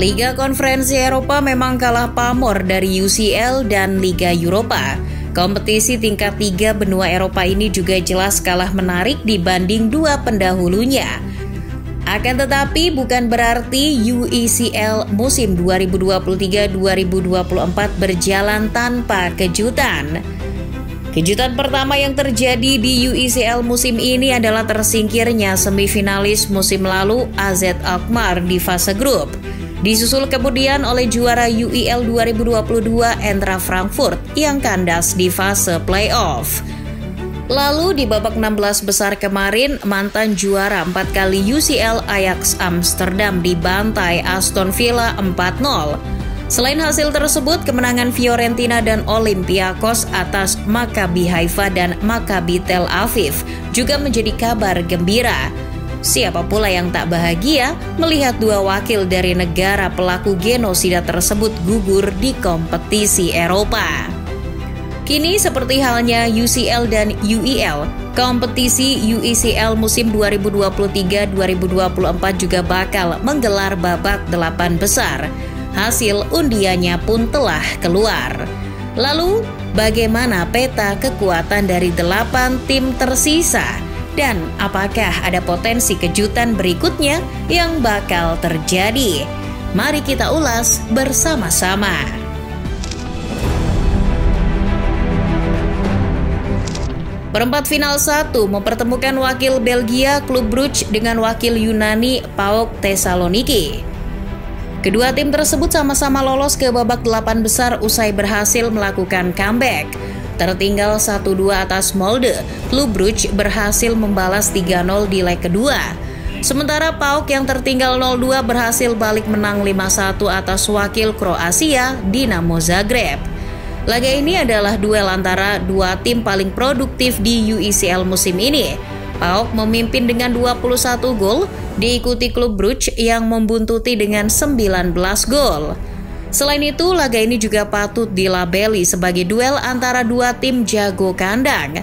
Liga Konferensi Eropa memang kalah pamor dari UCL dan Liga Eropa. Kompetisi tingkat 3 benua Eropa ini juga jelas kalah menarik dibanding dua pendahulunya. Akan tetapi bukan berarti UECL musim 2023-2024 berjalan tanpa kejutan. Kejutan pertama yang terjadi di UECL musim ini adalah tersingkirnya semifinalis musim lalu AZ Alkmaar di fase grup. Disusul kemudian oleh juara UEL 2022 Eintracht Frankfurt yang kandas di fase playoff. Lalu di babak 16 besar kemarin, mantan juara 4 kali UCL Ajax Amsterdam dibantai Aston Villa 4-0. Selain hasil tersebut, kemenangan Fiorentina dan Olympiakos atas Maccabi Haifa dan Maccabi Tel Aviv juga menjadi kabar gembira. Siapa pula yang tak bahagia melihat dua wakil dari negara pelaku genosida tersebut gugur di kompetisi Eropa. Kini seperti halnya UCL dan UEL, kompetisi UECL musim 2023-2024 juga bakal menggelar babak 8 besar. Hasil undiannya pun telah keluar. Lalu, bagaimana peta kekuatan dari 8 tim tersisa? Dan apakah ada potensi kejutan berikutnya yang bakal terjadi? Mari kita ulas bersama-sama. Perempat final 1 mempertemukan wakil Belgia Club Brugge dengan wakil Yunani PAOK Thessaloniki. Kedua tim tersebut sama-sama lolos ke babak 8 besar usai berhasil melakukan comeback. Tertinggal 1-2 atas Molde, Club Brugge berhasil membalas 3-0 di leg kedua. Sementara PAOK yang tertinggal 0-2 berhasil balik menang 5-1 atas wakil Kroasia, Dinamo Zagreb. Laga ini adalah duel antara dua tim paling produktif di UECL musim ini. PAOK memimpin dengan 21 gol, diikuti Club Brugge yang membuntuti dengan 19 gol. Selain itu, laga ini juga patut dilabeli sebagai duel antara dua tim jago kandang.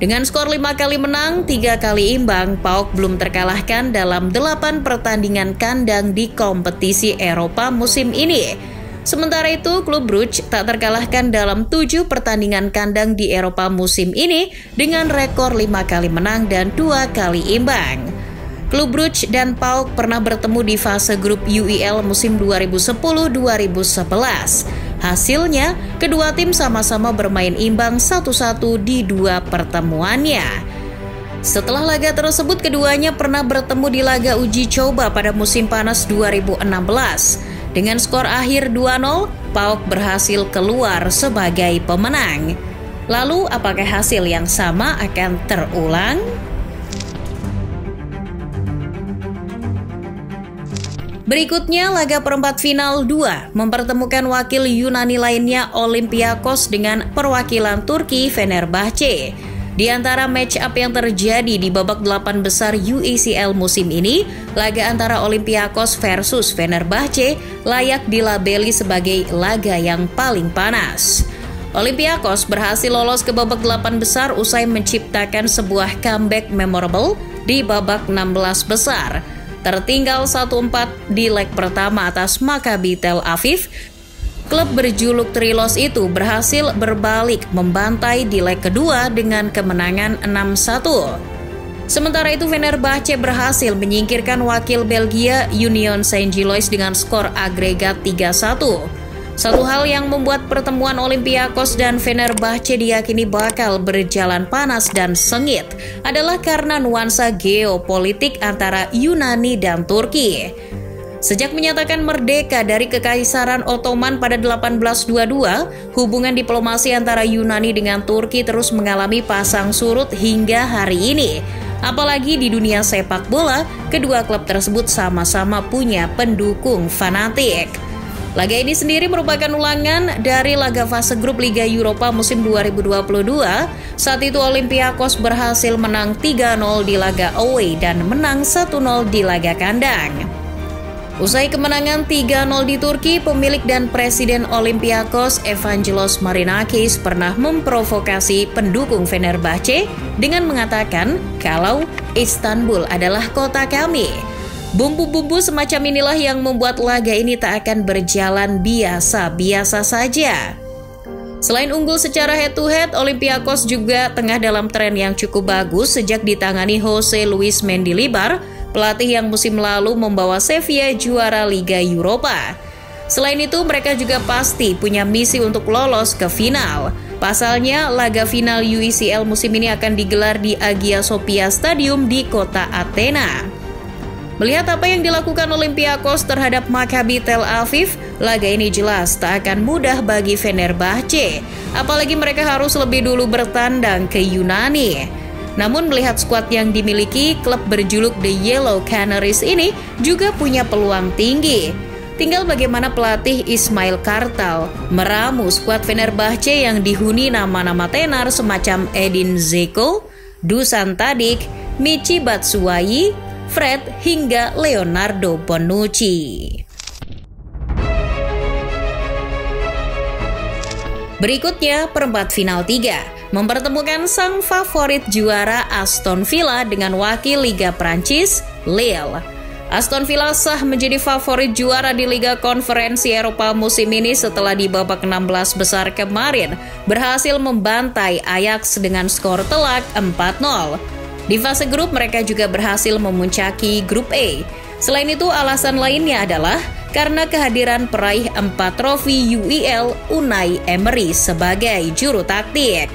Dengan skor 5 kali menang, 3 kali imbang, PAOK belum terkalahkan dalam 8 pertandingan kandang di kompetisi Eropa musim ini. Sementara itu, Club Brugge tak terkalahkan dalam 7 pertandingan kandang di Eropa musim ini dengan rekor 5 kali menang dan 2 kali imbang. Club Brugge dan PAOK pernah bertemu di fase grup UEL musim 2010-2011. Hasilnya, kedua tim sama-sama bermain imbang 1-1 di 2 pertemuannya. Setelah laga tersebut, keduanya pernah bertemu di laga uji coba pada musim panas 2016. Dengan skor akhir 2-0, PAOK berhasil keluar sebagai pemenang. Lalu, apakah hasil yang sama akan terulang? Berikutnya, laga perempat final 2 mempertemukan wakil Yunani lainnya Olympiakos dengan perwakilan Turki Fenerbahce. Di antara match up yang terjadi di babak 8 besar UECL musim ini, laga antara Olympiakos versus Fenerbahce layak dilabeli sebagai laga yang paling panas. Olympiakos berhasil lolos ke babak 8 besar usai menciptakan sebuah comeback memorable di babak 16 besar. Tertinggal 1-4 di leg pertama atas Maccabi Tel Aviv, klub berjuluk Trilos itu berhasil berbalik membantai di leg kedua dengan kemenangan 6-1. Sementara itu Fenerbahce berhasil menyingkirkan wakil Belgia Union Saint-Gilloise dengan skor agregat 3-1. Satu hal yang membuat pertemuan Olympiakos dan Fenerbahce diyakini bakal berjalan panas dan sengit adalah karena nuansa geopolitik antara Yunani dan Turki. Sejak menyatakan merdeka dari Kekaisaran Ottoman pada 1822, hubungan diplomasi antara Yunani dengan Turki terus mengalami pasang surut hingga hari ini. Apalagi di dunia sepak bola, kedua klub tersebut sama-sama punya pendukung fanatik. Laga ini sendiri merupakan ulangan dari laga fase grup Liga Eropa musim 2022. Saat itu Olympiakos berhasil menang 3-0 di laga away dan menang 1-0 di laga kandang. Usai kemenangan 3-0 di Turki, pemilik dan presiden Olympiakos Evangelos Marinakis pernah memprovokasi pendukung Fenerbahce dengan mengatakan kalau Istanbul adalah kota kami. Bumbu-bumbu semacam inilah yang membuat laga ini tak akan berjalan biasa-biasa saja. Selain unggul secara head-to-head, Olympiakos juga tengah dalam tren yang cukup bagus sejak ditangani Jose Luis Mendilibar, pelatih yang musim lalu membawa Sevilla juara Liga Eropa. Selain itu, mereka juga pasti punya misi untuk lolos ke final. Pasalnya, laga final UECL musim ini akan digelar di Hagia Sophia Stadium di kota Athena. Melihat apa yang dilakukan Olympiakos terhadap Maccabi Tel Aviv, laga ini jelas tak akan mudah bagi Fenerbahce. Apalagi mereka harus lebih dulu bertandang ke Yunani. Namun melihat skuad yang dimiliki, klub berjuluk The Yellow Canaries ini juga punya peluang tinggi. Tinggal bagaimana pelatih Ismail Kartal meramu skuad Fenerbahce yang dihuni nama-nama tenar semacam Edin Dzeko, Dusan Tadic, Michy Batshuayi, Fred hingga Leonardo Bonucci. Berikutnya perempat final 3 mempertemukan sang favorit juara Aston Villa dengan wakil Liga Prancis, Lille. Aston Villa sah menjadi favorit juara di Liga Konferensi Eropa musim ini setelah di babak 16 besar kemarin berhasil membantai Ajax dengan skor telak 4-0. Di fase grup mereka juga berhasil memuncaki grup A. Selain itu alasan lainnya adalah karena kehadiran peraih 4 trofi UEL Unai Emery sebagai juru taktik.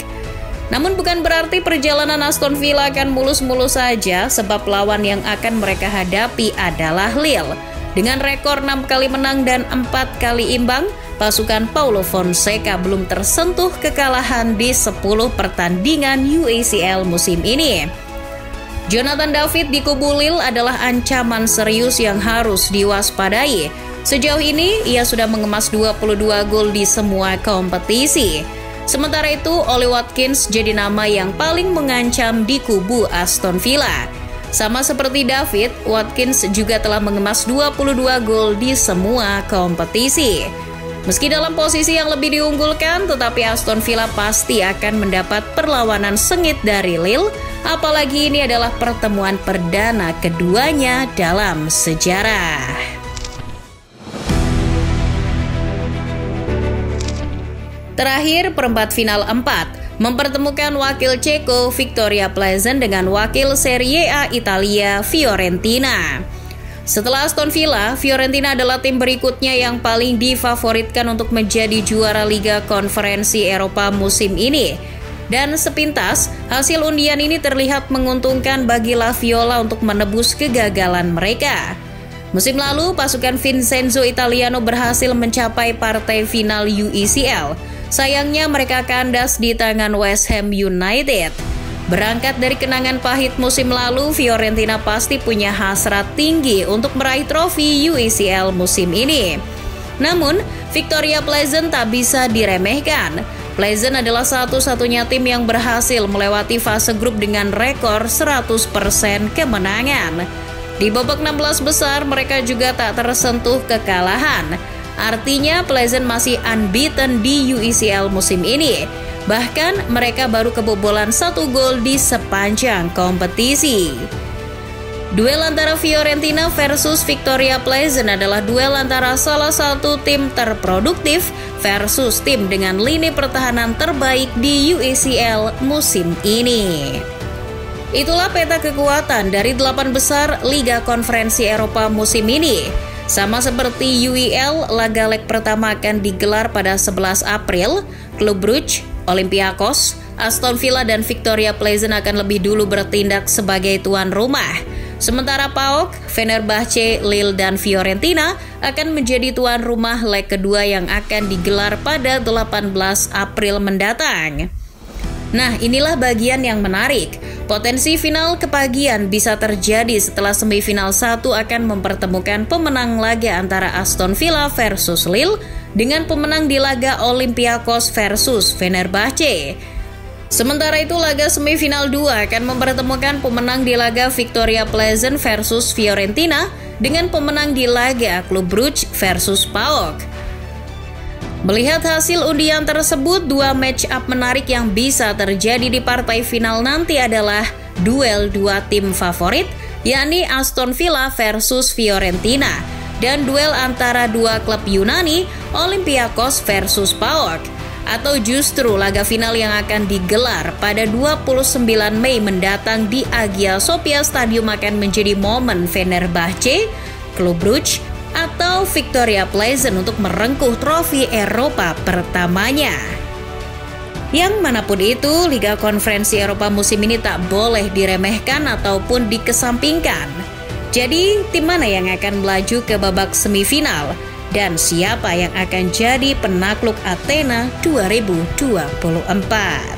Namun bukan berarti perjalanan Aston Villa akan mulus-mulus saja sebab lawan yang akan mereka hadapi adalah Lille. Dengan rekor 6 kali menang dan 4 kali imbang, pasukan Paulo Fonseca belum tersentuh kekalahan di 10 pertandingan UECL musim ini. Jonathan David di kubu Lille adalah ancaman serius yang harus diwaspadai. Sejauh ini, ia sudah mengemas 22 gol di semua kompetisi. Sementara itu, Ollie Watkins jadi nama yang paling mengancam di kubu Aston Villa. Sama seperti David, Watkins juga telah mengemas 22 gol di semua kompetisi. Meski dalam posisi yang lebih diunggulkan, tetapi Aston Villa pasti akan mendapat perlawanan sengit dari Lille. Apalagi ini adalah pertemuan perdana keduanya dalam sejarah. Terakhir, perempat final 4 mempertemukan wakil Ceko Victoria Pleasant dengan wakil Serie A Italia Fiorentina. Setelah Aston Villa, Fiorentina adalah tim berikutnya yang paling difavoritkan untuk menjadi juara Liga Konferensi Eropa musim ini. Dan sepintas, hasil undian ini terlihat menguntungkan bagi La Viola untuk menebus kegagalan mereka. Musim lalu, pasukan Vincenzo Italiano berhasil mencapai partai final UECL. Sayangnya mereka kandas di tangan West Ham United. Berangkat dari kenangan pahit musim lalu, Fiorentina pasti punya hasrat tinggi untuk meraih trofi UECL musim ini. Namun, Victoria Pleasant tak bisa diremehkan. Pleasant adalah satu-satunya tim yang berhasil melewati fase grup dengan rekor 100% kemenangan. Di babak 16 besar, mereka juga tak tersentuh kekalahan. Artinya, Pleasant masih unbeaten di UECL musim ini. Bahkan, mereka baru kebobolan 1 gol di sepanjang kompetisi. Duel antara Fiorentina versus Victoria Pleasant adalah duel antara salah satu tim terproduktif versus tim dengan lini pertahanan terbaik di UECL musim ini. Itulah peta kekuatan dari 8 besar Liga Konferensi Eropa musim ini. Sama seperti UEL, laga leg pertama akan digelar pada 11 April. Klub Brugge, Olympiakos, Aston Villa dan Victoria Pleasant akan lebih dulu bertindak sebagai tuan rumah. Sementara PAOK, Fenerbahce, Lille dan Fiorentina akan menjadi tuan rumah leg kedua yang akan digelar pada 18 April mendatang. Nah, inilah bagian yang menarik. Potensi final kepagian bisa terjadi setelah semifinal 1 akan mempertemukan pemenang laga antara Aston Villa versus Lille dengan pemenang di laga Olympiakos versus Fenerbahce. Sementara itu, laga semifinal 2 akan mempertemukan pemenang di laga Victoria Pleasant versus Fiorentina dengan pemenang di laga Klub Brugge versus PAOK. Melihat hasil undian tersebut, 2 match up menarik yang bisa terjadi di partai final nanti adalah duel 2 tim favorit, yakni Aston Villa versus Fiorentina, dan duel antara dua klub Yunani, Olympiakos versus PAOK, atau justru laga final yang akan digelar pada 29 Mei mendatang di Hagia Sophia Stadium akan menjadi momen Fenerbahce, Klub Brugge, atau Victoria Pleasant untuk merengkuh trofi Eropa pertamanya. Yang manapun itu, Liga Konferensi Eropa musim ini tak boleh diremehkan ataupun dikesampingkan. Jadi, tim mana yang akan melaju ke babak semifinal? Dan siapa yang akan jadi penakluk Athena 2024?